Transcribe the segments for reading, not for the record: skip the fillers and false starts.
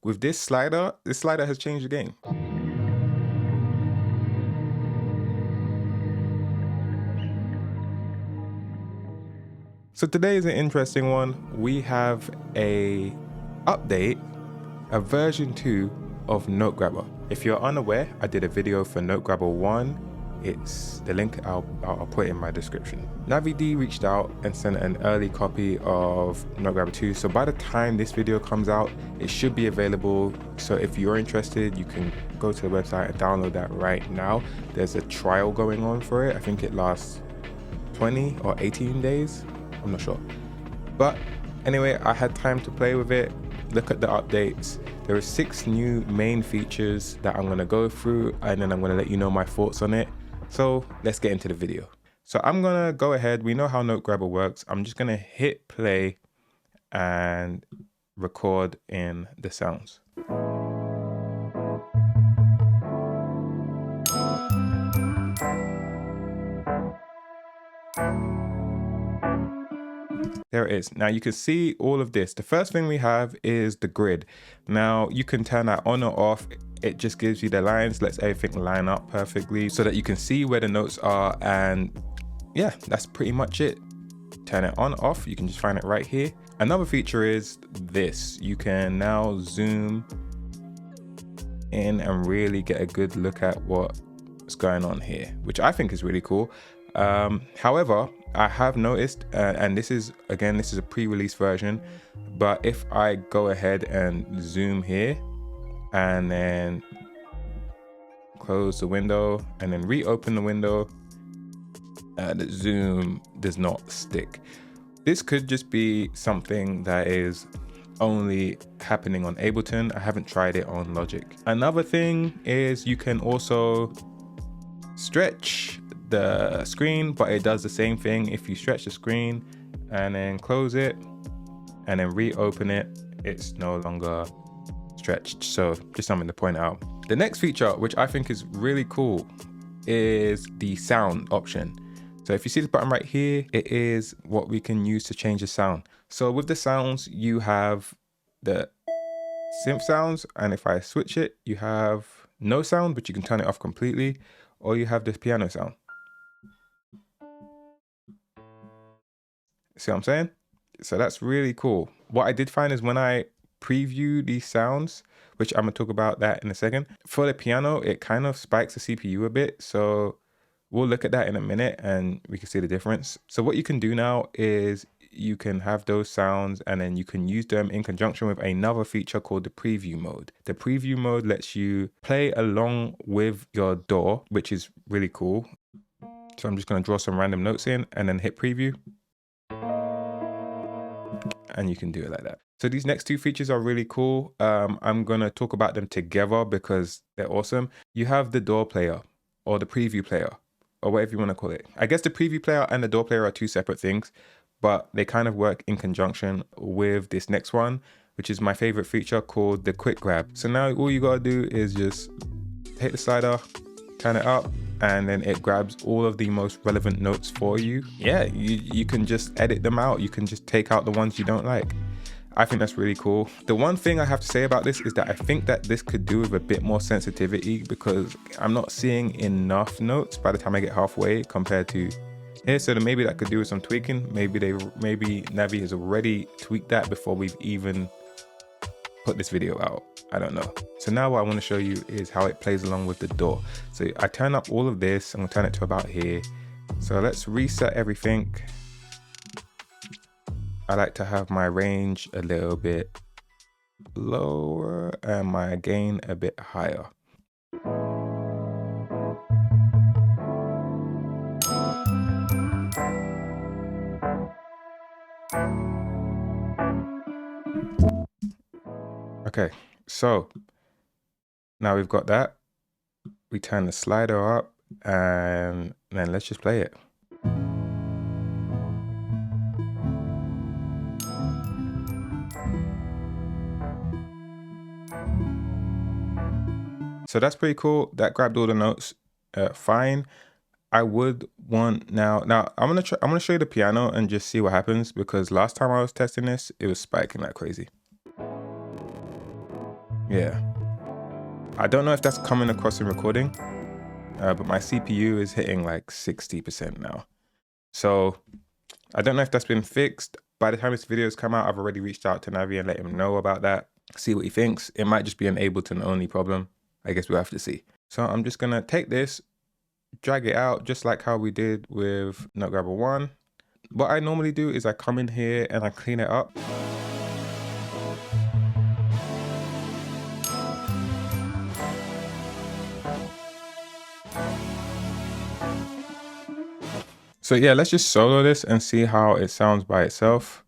with this slider has changed the game. So today is an interesting one. We have a update, a version 2 of noteGRABBER. If you're unaware, I did a video for noteGRABBER 1. It's the link I'll put in my description. navied reached out and sent an early copy of noteGRABBER 2. So by the time this video comes out, it should be available. So if you're interested, you can go to the website and download that right now. There's a trial going on for it. I think it lasts 20 or 18 days. I'm not sure. But anyway, I had time to play with it, look at the updates. There are 6 new main features that I'm going to go through, and then I'm going to let you know my thoughts on it. So let's get into the video. So I'm going to go ahead. We know how noteGRABBER works. I'm just going to hit play and record in the sounds. There it is. Now you can see all of this. The first thing we have is the grid. Now you can turn that on or off. It just gives you the lines, lets everything line up perfectly so that you can see where the notes are. And yeah, that's pretty much it. Turn it on, off. You can just find it right here. Another feature is this. You can now zoom in and really get a good look at what's going on here, which I think is really cool. However, I have noticed, and this is a pre-release version, but if I go ahead and zoom here and then close the window and then reopen the window, the zoom does not stick. This could just be something that is only happening on Ableton. I haven't tried it on Logic. Another thing is you can also stretch the screen, but it does the same thing. If you stretch the screen and then close it and then reopen it, it's no longer stretched. So just something to point out. The next feature, which I think is really cool, is the sound option. So if you see this button right here, it is what we can use to change the sound. So with the sounds, you have the synth sounds, and if I switch it, you have no sound, but you can turn it off completely, or you have this piano sound. See what I'm saying? So that's really cool. What I did find is when I preview these sounds, which I'm gonna talk about that in a second, for the piano, it kind of spikes the CPU a bit. So we'll look at that in a minute and we can see the difference. So what you can do now is you can have those sounds and then you can use them in conjunction with another feature called the preview mode. The preview mode lets you play along with your DAW, which is really cool. So I'm just gonna draw some random notes in and then hit preview. And you can do it like that. So these next 2 features are really cool. I'm gonna talk about them together because they're awesome. You have the DAW player or the preview player or whatever you wanna call it. I guess the preview player and the DAW player are 2 separate things, but they kind of work in conjunction with this next one, which is my favorite feature called the quick grab. So now all you gotta do is just hit the slider, turn it up, and then it grabs all of the most relevant notes for you. Yeah, you can just edit them out. You can just take out the ones you don't like. I think that's really cool. The one thing I have to say about this is that I think that this could do with a bit more sensitivity because I'm not seeing enough notes by the time I get halfway compared to here. So maybe that could do with some tweaking. Maybe Navi has already tweaked that before we've even put this video out. I don't know. So now what I want to show you is how it plays along with the DAW. So I turn up all of this. I'm gonna turn it to about here. So let's reset everything. I like to have my range a little bit lower and my gain a bit higher. Okay, so now we've got that. We turn the slider up and then let's just play it. So that's pretty cool. That grabbed all the notes fine. I would want now I'm gonna show you the piano and just see what happens, because last time I was testing this, it was spiking like crazy. Yeah. I don't know if that's coming across in recording, but my CPU is hitting like 60% now. So I don't know if that's been fixed. By the time this video's come out, I've already reached out to Navi and let him know about that. See what he thinks. It might just be an Ableton only problem. I guess we'll have to see. So I'm just gonna take this, drag it out just like how we did with noteGRABBER 1. What I normally do is I come in here and I clean it up. So yeah, let's just solo this and see how it sounds by itself.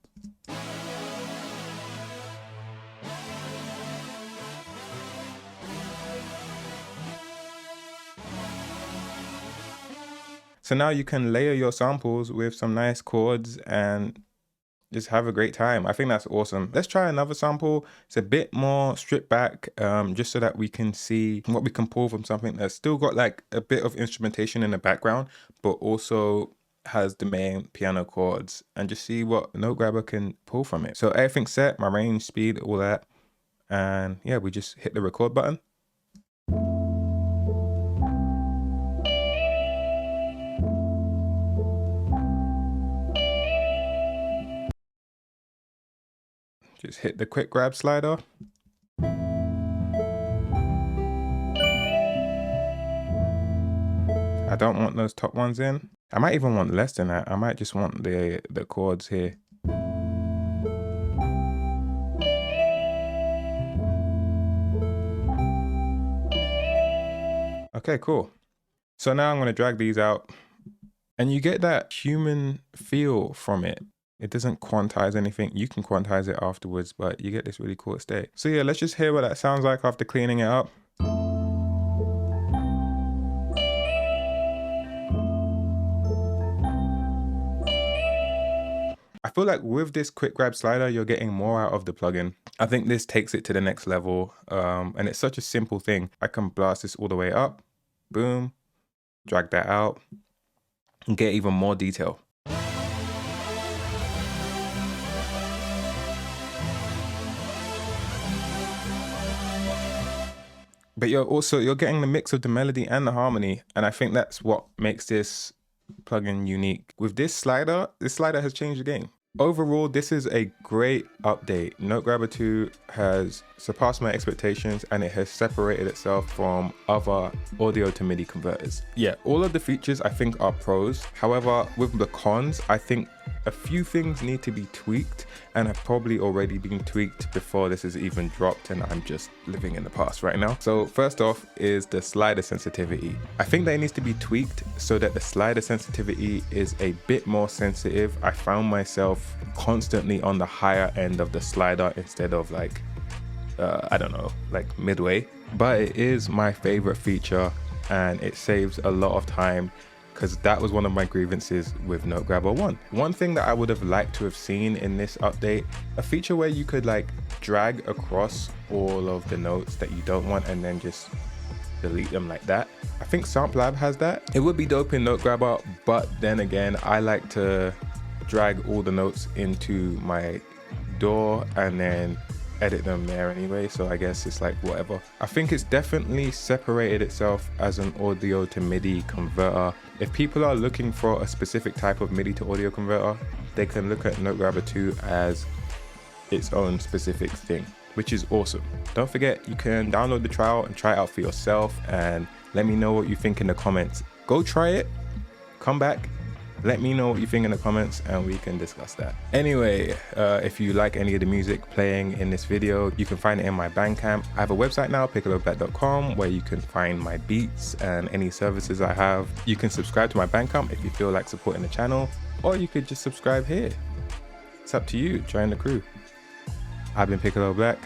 So now you can layer your samples with some nice chords and just have a great time. I think that's awesome. Let's try another sample. It's a bit more stripped back, just so that we can see what we can pull from something that's still got like a bit of instrumentation in the background, but also has the main piano chords, and just see what noteGRABBER can pull from it. So everything's set, my range, speed, all that. And yeah, we just hit the record button. Just hit the quick grab slider. I don't want those top ones in. I might even want less than that. I might just want the chords here. Okay, cool. So now I'm going to drag these out, and you get that human feel from it. It doesn't quantize anything. You can quantize it afterwards, but you get this really cool state. So yeah, let's just hear what that sounds like after cleaning it up. I feel like with this quick grab slider, you're getting more out of the plugin. I think this takes it to the next level, and it's such a simple thing. I can blast this all the way up, boom, drag that out, and get even more detail. But you're getting the mix of the melody and the harmony, and I think that's what makes this plugin unique. With this slider has changed the game. Overall, this is a great update. noteGRABBER 2 has surpassed my expectations, and it has separated itself from other audio to MIDI converters. Yeah, all of the features I think are pros. However, with the cons, I think a few things need to be tweaked, and have probably already been tweaked before this is even dropped, and I'm just living in the past right now. So first off is the slider sensitivity. I think that it needs to be tweaked so that the slider sensitivity is a bit more sensitive. I found myself constantly on the higher end of the slider instead of like, I don't know, like midway. But it is my favorite feature, and it saves a lot of time, because that was one of my grievances with noteGRABBER 1. One thing that I would have liked to have seen in this update, a feature where you could like drag across all of the notes that you don't want and then just delete them like that. I think SampleLab has that. It would be dope in noteGRABBER, but then again, I like to drag all the notes into my DAW and then edit them there anyway, so I guess it's like whatever. I think it's definitely separated itself as an audio to MIDI converter. If people are looking for a specific type of MIDI to audio converter, they can look at noteGRABBER 2 as its own specific thing, which is awesome. Don't forget, you can download the trial and try it out for yourself, and let me know what you think in the comments. Go try it, come back, let me know what you think in the comments, and we can discuss that. Anyway, if you like any of the music playing in this video, you can find it in my Bandcamp. I have a website now, piccoloblack.com, where you can find my beats and any services I have. You can subscribe to my Bandcamp if you feel like supporting the channel, or you could just subscribe here. It's up to you, join the crew. I've been Piccolo Black.